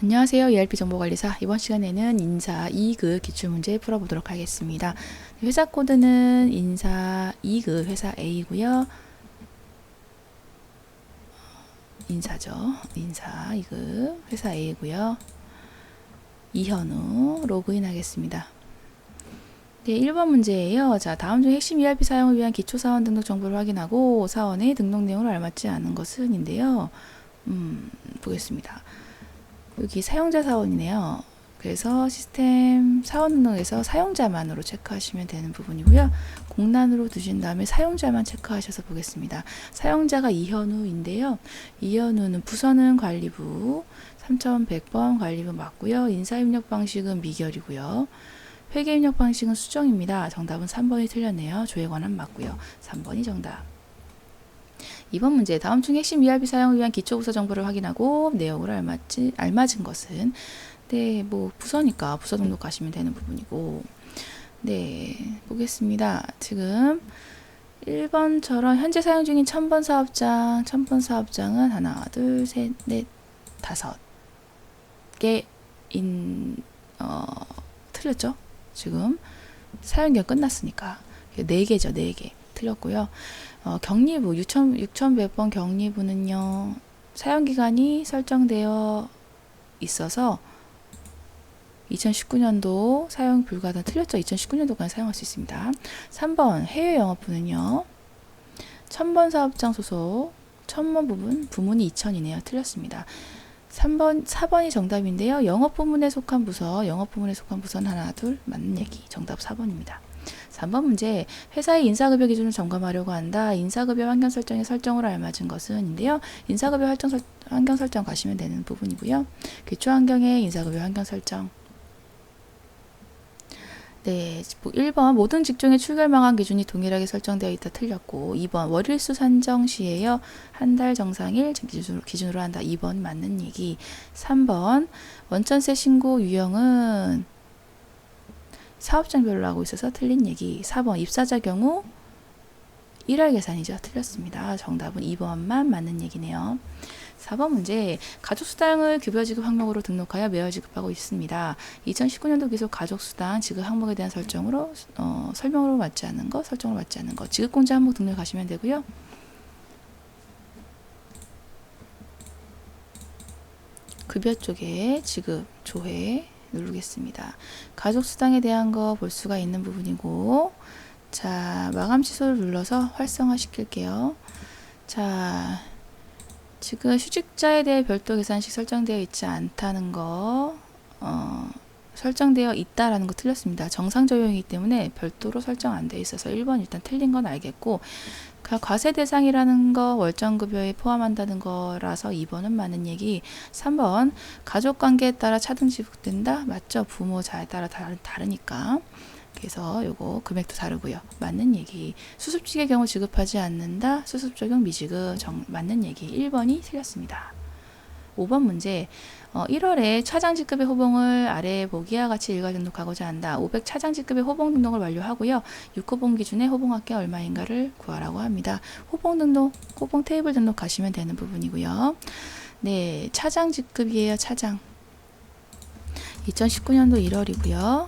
안녕하세요. ERP 정보관리사. 이번 시간에는 인사 2급 기출문제 풀어보도록 하겠습니다. 회사 코드는 인사 2급 회사 A고요. 인사죠. 인사 2급 회사 A고요. 이현우 로그인 하겠습니다. 네, 1번 문제예요. 자, 다음 중 핵심 ERP 사용을 위한 기초사원 등록 정보를 확인하고 사원의 등록 내용을 알맞지 않은 것은 인데요. 보겠습니다. 여기 사용자 사원이네요. 그래서 시스템 사원 등록에서 사용자만으로 체크하시면 되는 부분이고요. 공란으로 두신 다음에 사용자만 체크하셔서 보겠습니다. 사용자가 이현우인데요. 이현우는 부서는 관리부 3100번 관리부 맞고요. 인사입력 방식은 미결이고요. 회계 입력 방식은 수정입니다. 정답은 3번이 틀렸네요. 조회 관한 맞고요. 3번이 정답. 2번 문제. 다음 중 핵심 ERP 사용을 위한 기초부서 정보를 확인하고 내용을 알맞은 것은 네, 뭐 부서니까 부서 등록하시면 되는 부분이고 네, 보겠습니다. 지금 1번처럼 현재 사용 중인 1000번 사업장은 하나, 둘, 셋, 넷, 5개인 틀렸죠? 지금 사용기간 끝났으니까 4개죠. 4개 틀렸고요. 격리부 6100번 격리부는요. 사용기간이 설정되어 있어서 2019년도 사용 불가다 틀렸죠. 2019년도까지 사용할 수 있습니다. 3번 해외 영업부는요. 1000번 사업장 소속 1000번 부문이 2000이네요. 틀렸습니다. 4번이 정답인데요. 영업 부문에 속한 부서는 하나, 둘 맞는 얘기. 정답 4번입니다. 3번 문제. 회사의 인사급여 기준을 점검하려고 한다. 인사급여 환경 설정의 설정으로 알맞은 것은인데요. 인사급여 환경 설정 가시면 되는 부분이고요. 기초환경의 인사급여 환경 설정. 네, 1번 모든 직종의 출결망한 기준이 동일하게 설정되어 있다 틀렸고 2번 월일수 산정 시에요. 한 달 정상일 기준으로 한다. 2번 맞는 얘기. 3번 원천세 신고 유형은 사업장별로 하고 있어서 틀린 얘기. 4번 입사자 경우 1월 계산이죠. 틀렸습니다. 정답은 2번만 맞는 얘기네요. 4번 문제. 가족수당을 급여지급 항목으로 등록하여 매월 지급하고 있습니다. 2019년도 기속 가족수당 지급 항목에 대한 설정으로 설정으로 맞지 않는 것. 지급공제 항목 등록하시면 되고요. 급여 쪽에 지급 조회 누르겠습니다. 가족수당에 대한 거 볼 수가 있는 부분이고 자 마감 취소를 눌러서 활성화 시킬게요. 자 지금 휴직자에 대해 별도 계산식 설정되어 있지 않다는 거 설정되어 있다라는 거 틀렸습니다. 정상 적용이기 때문에 별도로 설정 안 되어 있어서 1번 일단 틀린 건 알겠고 과세 대상이라는 거 월정급여에 포함한다는 거라서 2번은 맞는 얘기. 3번 가족관계에 따라 차등 지급된다. 맞죠? 부모 자에 따라 다르니까. 그래서 요거 금액도 다르고요. 맞는 얘기. 수습직의 경우 지급하지 않는다. 수습 적용 미지급 맞는 얘기. 1번이 틀렸습니다. 5번 문제. 1월에 차장직급의 호봉을 아래 보기와 같이 일괄 등록하고자 한다. 500 차장직급의 호봉 등록을 완료하고요. 6호봉 기준의 호봉합계 얼마인가를 구하라고 합니다. 호봉 테이블 등록하시면 되는 부분이고요. 네, 차장직급이에요. 차장. 2019년도 1월이고요.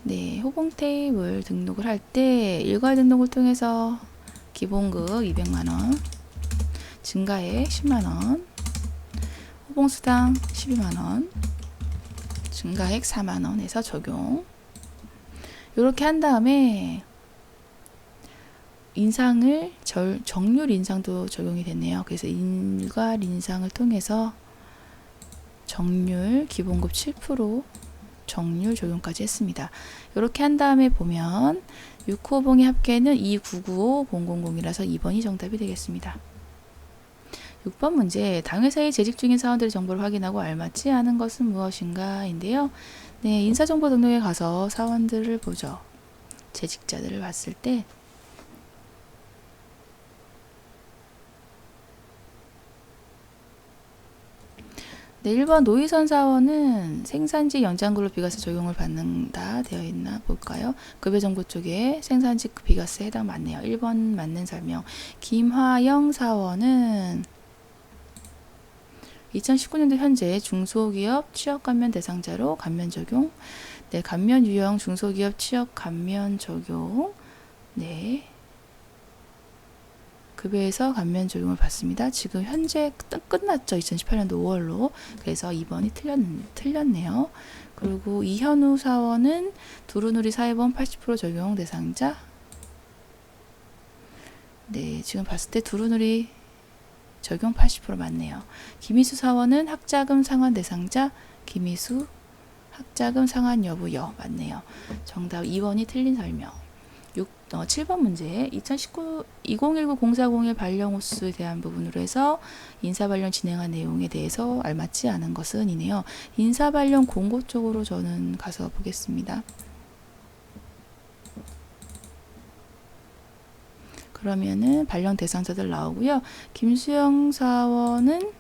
네, 호봉 테이블 등록을 할 때 일괄 등록을 통해서 기본급 200만원, 증가액 10만원, 호봉수당 12만원, 증가액 4만원 해서 적용. 이렇게 한 다음에 인상을 정률 인상도 적용이 됐네요. 그래서 일괄 인상을 통해서 정률 기본급 7% 정률 적용까지 했습니다. 이렇게 한 다음에 보면 6호봉의 합계는 2995000이라서 2번이 정답이 되겠습니다. 6번 문제. 당회사에 재직 중인 사원들의 정보를 확인하고 알맞지 않은 것은 무엇인가 인데요. 네, 인사정보 등록에 가서 사원들을 보죠. 재직자들을 봤을 때 네, 1번 노이선 사원은 생산직 연장근로 비과세 적용을 받는다 되어 있나 볼까요? 급여정보 쪽에 생산직 비과세 해당 맞네요. 1번 맞는 설명. 김화영 사원은 2019년도 현재 중소기업 취업 감면 대상자로 감면 적용. 네, 감면 유형 중소기업 취업 감면 적용. 네. 급여에서 감면 적용을 받습니다. 지금 현재 끝났죠. 2018년도 5월로. 그래서 2번이 틀렸네요. 그리고 이현우 사원은 두루누리 사회보험 80% 적용 대상자. 네, 지금 봤을 때 두루누리 적용 80% 맞네요. 김희수 사원은 학자금 상환 대상자. 김희수 학자금 상환 여부 여 맞네요. 정답 2번이 틀린 설명. 7번 문제 2019-2019-0401 발령 호수에 대한 부분으로 해서 인사발령 진행한 내용에 대해서 알맞지 않은 것은 이네요. 인사발령 공고 쪽으로 저는 가서 보겠습니다. 그러면은 발령 대상자들 나오고요. 김수영 사원은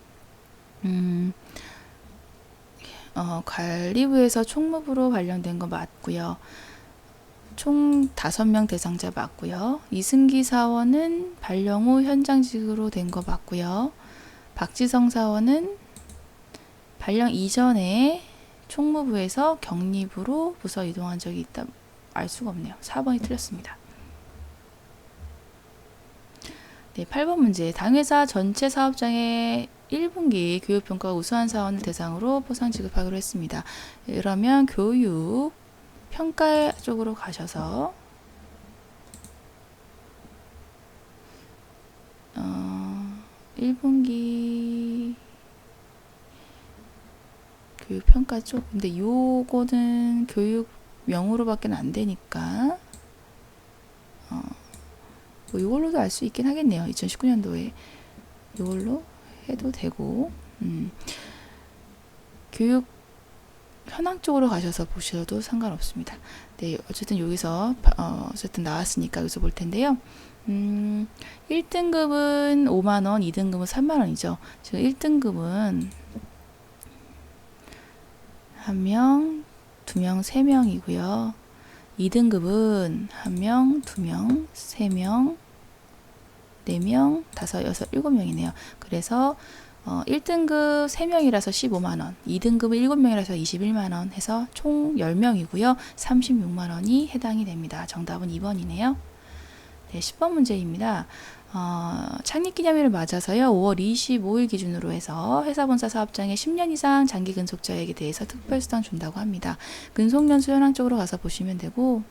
관리부에서 총무부로 발령된 거 맞고요. 총 5명 대상자 맞고요. 이승기 사원은 발령 후 현장직으로 된 거 맞고요. 박지성 사원은 발령 이전에 총무부에서 경리부로 부서 이동한 적이 있다. 알 수가 없네요. 4번이 틀렸습니다. 네, 8번 문제. 당회사 전체 사업장의 1분기 교육평가 우수한 사원을 대상으로 포상 지급하기로 했습니다. 그러면 교육 평가 쪽으로 가셔서 1분기 교육평가 쪽. 근데 요거는 교육명으로밖에 안 되니까 뭐 이걸로도 알 수 있긴 하겠네요. 2019년도에 이걸로 해도 되고 교육 현황 쪽으로 가셔서 보셔도 상관없습니다. 네, 어쨌든 여기서 어쨌든 나왔으니까 여기서 볼 텐데요. 1등급은 5만원, 2등급은 3만원이죠. 지금 1등급은 1명, 2명, 3명이고요. 2등급은 1명, 2명, 3명, 4명, 5, 6, 7명이네요. 그래서 1등급 3명이라서 15만원, 2등급은 7명이라서 21만원 해서 총 10명이고요. 36만원이 해당이 됩니다. 정답은 2번이네요. 네, 10번 문제입니다. 창립기념일을 맞아서요. 5월 25일 기준으로 해서 회사본사 사업장에 10년 이상 장기 근속자에게 대해서 특별수당 준다고 합니다. 근속연수 현황 쪽으로 가서 보시면 되고,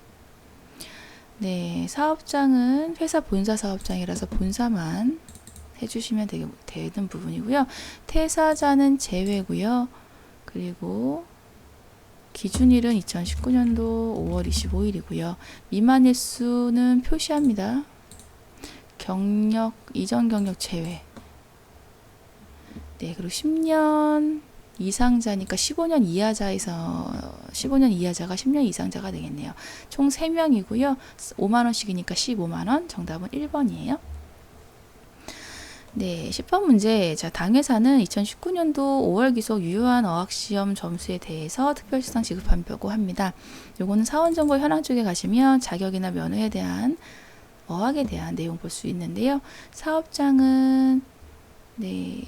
네, 사업장은 회사 본사 사업장이라서 본사만 해주시면 되는 부분이고요. 퇴사자는 제외고요. 그리고 기준일은 2019년도 5월 25일이고요. 미만 일수는 표시합니다. 이전 경력 제외. 네, 그리고 10년 이상자니까 15년 이하자에서 15년 이하자가 10년 이상자가 되겠네요. 총 3명이고요. 5만원씩이니까 15만원. 정답은 1번이에요. 네, 10번 문제. 자, 당회사는 2019년도 5월 기속 유효한 어학시험 점수에 대해서 특별수당 지급한다고 합니다. 요거는 사원정보 현황 쪽에 가시면 자격이나 면허에 대한 어학에 대한 내용 볼 수 있는데요. 사업장은 네,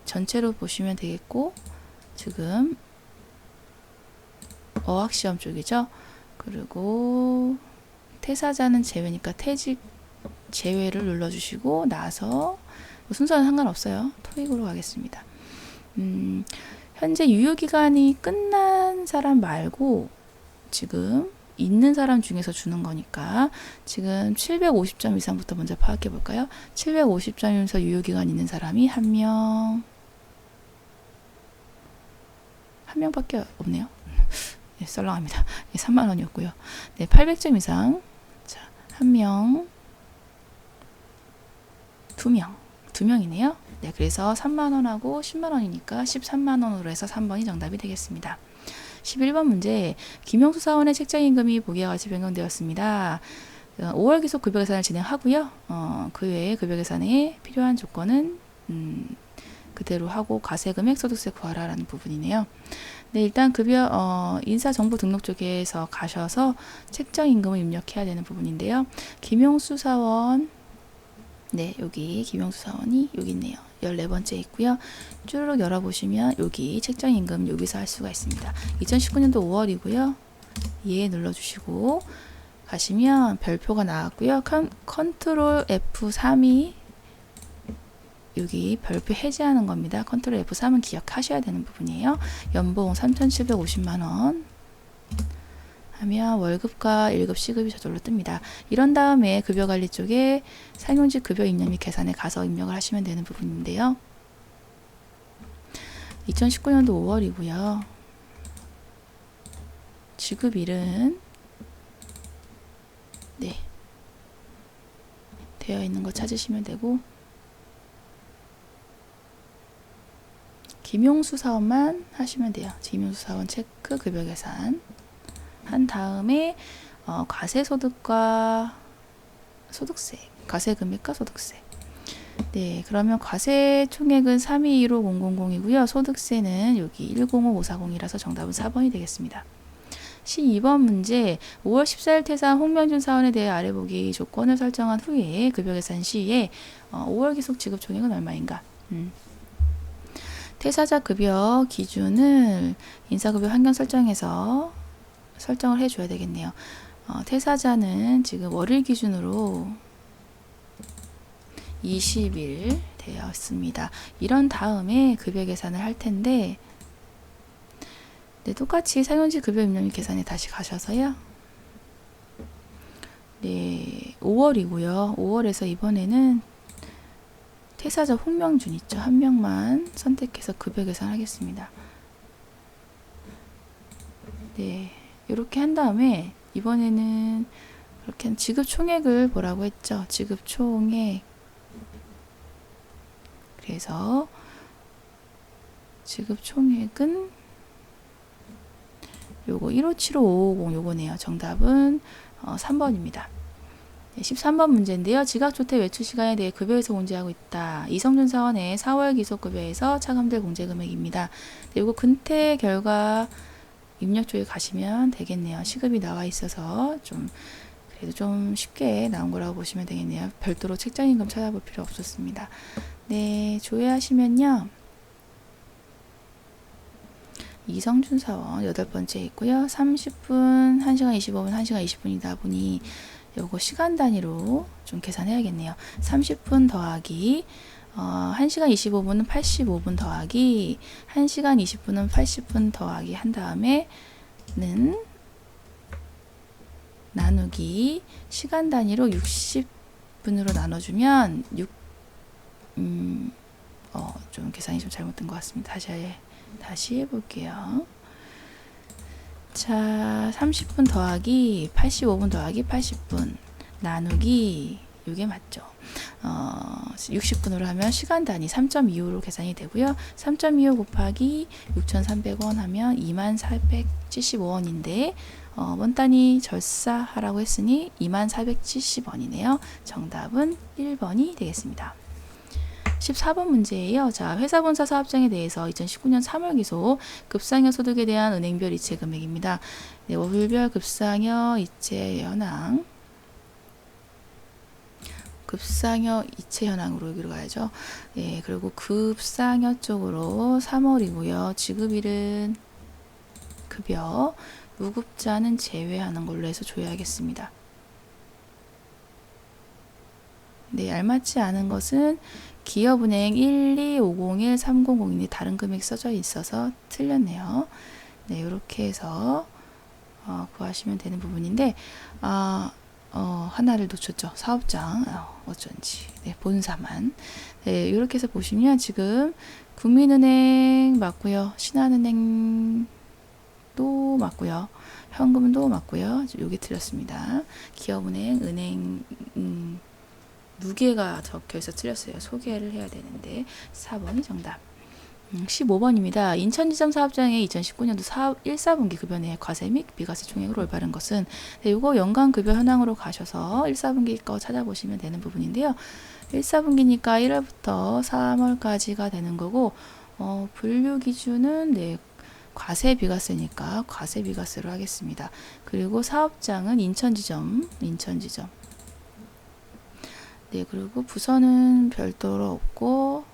전체로 보시면 되겠고, 지금 어학시험 쪽이죠. 그리고 퇴사자는 제외니까 퇴직 제외를 눌러주시고 나서 순서는 상관없어요. 토익으로 가겠습니다. 현재 유효기간이 끝난 사람 말고 지금 있는 사람 중에서 주는 거니까 지금 750점 이상부터 먼저 파악해 볼까요? 750점이면서 유효기간 있는 사람이 한 명밖에 없네요. 네, 썰렁합니다. 네, 3만원이었고요. 네, 800점 이상. 자, 한 명, 2명이네요. 네, 그래서 3만원하고 10만원이니까 13만원으로 해서 3번이 정답이 되겠습니다. 11번 문제. 김용수 사원의 책정임금이 보기와 같이 변경되었습니다. 5월 기속 급여 계산을 진행하고요. 그 외에 급여 계산에 필요한 조건은 그대로 하고 가세금액 소득세 구하라라는 부분이네요. 네, 일단 급여 인사정보 등록 쪽에서 가셔서 책정임금을 입력해야 되는 부분인데요. 김용수 사원, 네, 여기 김용수 사원이 여기 있네요. 14번째 있고요. 쭈르륵 열어보시면 여기 책정임금 여기서 할 수가 있습니다. 2019년도 5월이고요. 예 눌러주시고 가시면 별표가 나왔고요. 컨트롤 F3이 여기 별표 해제하는 겁니다. 컨트롤 F3은 기억하셔야 되는 부분이에요. 연봉 3,750만원 하면 월급과 1급 시급이 저절로 뜹니다. 이런 다음에 급여관리 쪽에 상용직 급여 입력 및 계산에 가서 입력을 하시면 되는 부분인데요. 2019년도 5월이고요. 지급일은 네 되어 있는 거 찾으시면 되고 김용수 사원만 하시면 돼요. 김용수 사원 체크 급여 계산 한 다음에 과세소득과 소득세, 과세금액과 소득세. 네, 그러면 과세 총액은 3215,000이고요. 소득세는 여기 105540이라서 정답은 4번이 되겠습니다. 12번 문제 5월 14일 퇴사한 홍명준 사원에 대해 아래 보기 조건을 설정한 후에 급여 계산 시에 5월 기속 지급 총액은 얼마인가? 퇴사자 급여 기준을 인사급여 환경 설정에서 설정을 해줘야 되겠네요. 퇴사자는 지금 월일 기준으로 20일 되어 있습니다. 이런 다음에 급여 계산을 할 텐데 네, 똑같이 상용직 급여 입력 및 계산에 다시 가셔서요. 네, 5월이고요. 5월에서 이번에는 퇴사자 홍명준 있죠. 한 명만 선택해서 급여 계산하겠습니다. 네, 이렇게 한 다음에 이번에는 이렇게 지급 총액을 보라고 했죠. 지급 총액. 그래서 지급 총액은 요거 1575550 요거네요. 정답은 3번입니다. 13번 문제인데요. 지각조퇴 외출 시간에 대해 급여에서 공제하고 있다. 이성준 사원의 4월 기속급여에서 차감될 공제금액입니다. 요거 근태 결과 입력 쪽에 가시면 되겠네요. 시급이 나와 있어서 그래도 좀 쉽게 나온 거라고 보시면 되겠네요. 별도로 책정임금 찾아볼 필요 없었습니다. 네, 조회하시면요. 이성준 사원 8번째 있고요. 30분, 1시간 25분, 1시간 20분이다 보니 요거 시간 단위로 좀 계산해야겠네요. 30분 더하기 1시간 25분은 85분 더하기 1시간 20분은 80분 더하기 한 다음에는 나누기 시간 단위로 60분으로 나눠주면 좀 계산이 좀 잘못된 것 같습니다. 다시 해볼게요. 자, 30분 더하기 85분 더하기 80분 나누기 이게 맞죠? 60분으로 하면 시간 단위 3.25로 계산이 되고요. 3.25 곱하기 6,300원 하면 24,475원인데 원 단위 절사하라고 했으니 24,470원이네요. 정답은 1번이 되겠습니다. 14번 문제예요. 자, 회사본사 사업장에 대해서 2019년 3월 기소 급상여 소득에 대한 은행별 이체 금액입니다. 네, 월별 급상여 이체 현황 급상여 이체 현황으로 여기로 가야죠. 네, 그리고 급상여 쪽으로 3월이고요. 지급일은 급여, 무급자는 제외하는 걸로 해서 줘야겠습니다. 네, 알맞지 않은 것은 기업은행 125013002이 다른 금액 써져 있어서 틀렸네요. 네, 이렇게 해서 구하시면 되는 부분인데 하나를 놓쳤죠. 사업장 어쩐지. 네, 본사만. 네, 이렇게 해서 보시면 지금 국민은행 맞고요. 신한은행도 맞고요. 현금도 맞고요. 여기 틀렸습니다. 기업은행, 은행 무게가 적혀서 틀렸어요. 소개를 해야 되는데 4번이 정답. 15번입니다. 인천지점 사업장의 2019년도 1사분기 급여 내 과세 및 비과세 총액으로 올바른 것은 네, 이거 연간 급여 현황으로 가셔서 1사분기 거 찾아보시면 되는 부분인데요. 1사분기니까 1월부터 3월까지가 되는 거고 분류 기준은 네, 과세 비과세니까 과세 비과세로 하겠습니다. 그리고 사업장은 인천지점. 네, 그리고 부서는 별도로 없고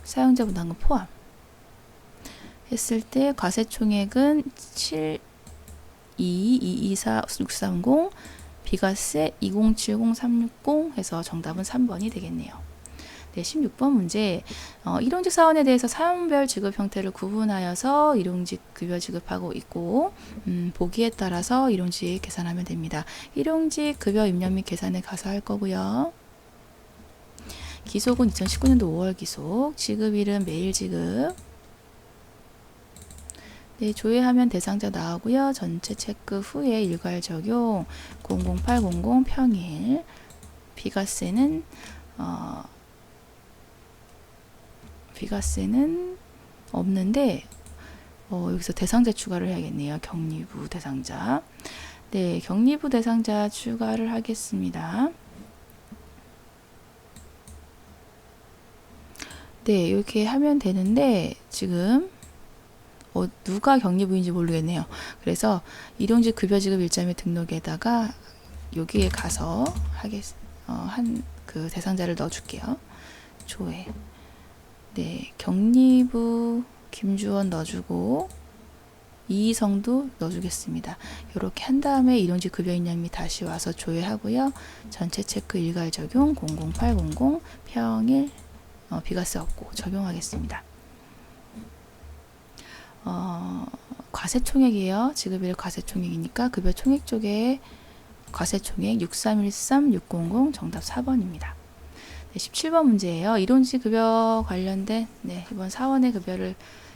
사용자 부담금 포함 했을 때 과세총액은 7 2 2 2 4 6 3 0 비과세 2070 360 해서 정답은 3번이 되겠네요. 네, 16번 문제. 일용직 사원에 대해서 사원별 지급 형태를 구분하여서 일용직 급여 지급하고 있고, 보기에 따라서 일용직 계산하면 됩니다. 일용직 급여 입력 및 계산에 가서 할 거고요. 기속은 2019년도 5월 기속, 지급일은 매일 지급. 네, 조회하면 대상자 나오고요. 전체 체크 후에 일괄 적용 00800 평일. 비과세는 없는데 여기서 대상자 추가를 해야겠네요. 격리부 대상자. 네, 격리부 대상자 추가를 하겠습니다. 네, 이렇게 하면 되는데 지금 누가 격리부인지 모르겠네요. 그래서 일용직 급여 지급 일자매 등록에다가 여기에 가서 그 대상자를 넣어줄게요. 조회. 네, 격리부 김주원 넣어주고 이희성도 넣어주겠습니다. 이렇게 한 다음에 일용직 급여 인력이 다시 와서 조회하고요. 전체 체크 일괄 적용 00800 평일 비과세 없고 적용하겠습니다. 과세총액이에요. 지급일 과세총액이니까 급여 총액 쪽에 과세총액 6313 600 정답 4번입니다. 네, 17번 문제예요. 일용직 급여 관련된 이번 사원의 급여를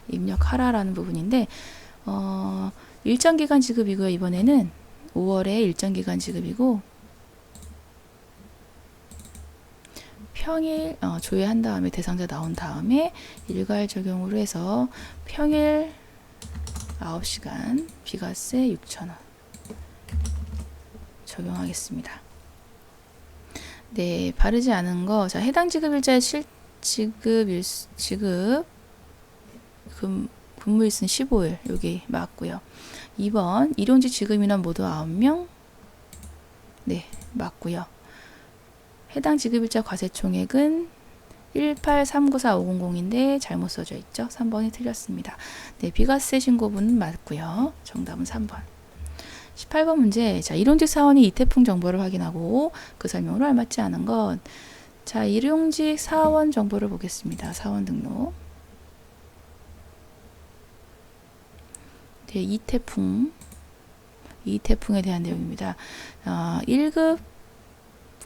입력하라라는 부분인데 일정 기간 지급이고요. 이번에는 5월에 일정 기간 지급이고 평일 조회한 다음에 대상자 나온 다음에 일괄 적용으로 해서 평일 9시간 비과세 6,000원 적용하겠습니다. 네, 바르지 않은 거. 자, 해당 지급일자의 근무일수는 15일. 여기 맞고요. 2번 일용직 지급인원 모두 9명. 네, 맞고요. 해당 지급일자 과세총액은 18394,500인데 잘못 써져 있죠. 3번이 틀렸습니다. 네, 비과세 신고분은 맞고요. 정답은 3번. 18번 문제. 자, 일용직 사원이 이태풍 정보를 확인하고 그 설명으로 알맞지 않은 것. 자, 일용직 사원 정보를 보겠습니다. 사원 등록. 네, 이태풍에 대한 내용입니다. 1급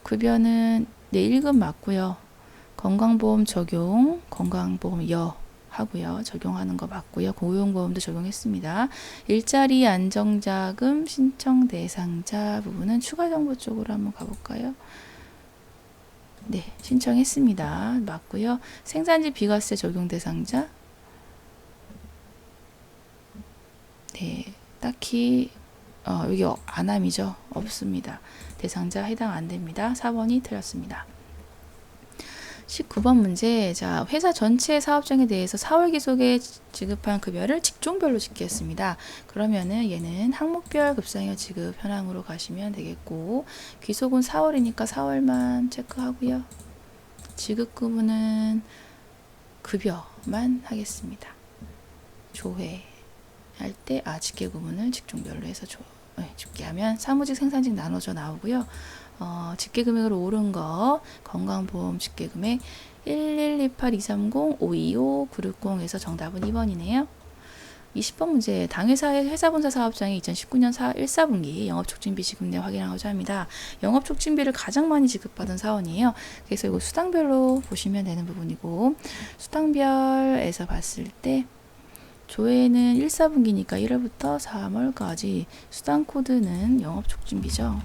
급여는 1급 맞고요. 건강보험 적용, 건강보험 하고요. 적용하는 거 맞고요. 고용보험도 적용했습니다. 일자리 안정자금 신청 대상자 부분은 추가 정보 쪽으로 한번 가볼까요? 네, 신청했습니다. 맞고요. 생산지 비과세 적용 대상자. 네, 딱히 여기 안함이죠. 없습니다. 대상자 해당 안 됩니다. 4번이 틀렸습니다. 19번 문제. 자, 회사 전체 사업장에 대해서 4월 기속에 지급한 급여를 직종별로 집계했습니다. 그러면은 얘는 항목별 급상여 지급 현황으로 가시면 되겠고, 기속은 4월이니까 4월만 체크하고요. 지급 구분은 급여만 하겠습니다. 조회 할 때 집계 구분을 직종별로 해서 집계하면 사무직 생산직 나눠져 나오고요. 집계 금액으로 오른 거 건강보험 집계 금액 1128230-525-960에서 정답은 2번이네요. 20번 문제. 당회사의 회사본사 사업장이 2019년 1사분기 영업촉진비 지급 내역 확인하고자 합니다. 영업촉진비를 가장 많이 지급받은 사원이에요. 그래서 이거 수당별로 보시면 되는 부분이고, 수당별에서 봤을 때 조회는 1사분기니까 1월부터 3월까지 수당 코드는 영업촉진비죠.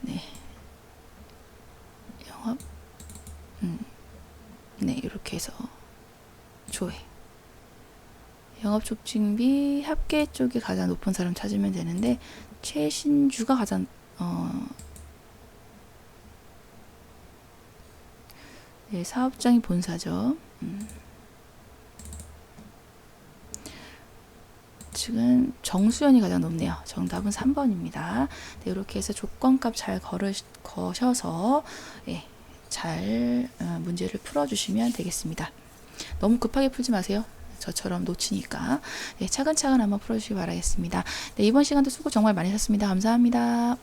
네, 네, 이렇게 해서 조회. 영업촉진비 합계 쪽이 가장 높은 사람 찾으면 되는데 최신주가 가장 네, 사업장이 본사죠. 지금 정수연이 가장 높네요. 정답은 3번입니다. 네, 이렇게 해서 조건값 잘 거셔서 잘 문제를 풀어주시면 되겠습니다. 너무 급하게 풀지 마세요. 저처럼 놓치니까. 네, 차근차근 한번 풀어주시기 바라겠습니다. 네, 이번 시간도 수고 정말 많이 하셨습니다. 감사합니다.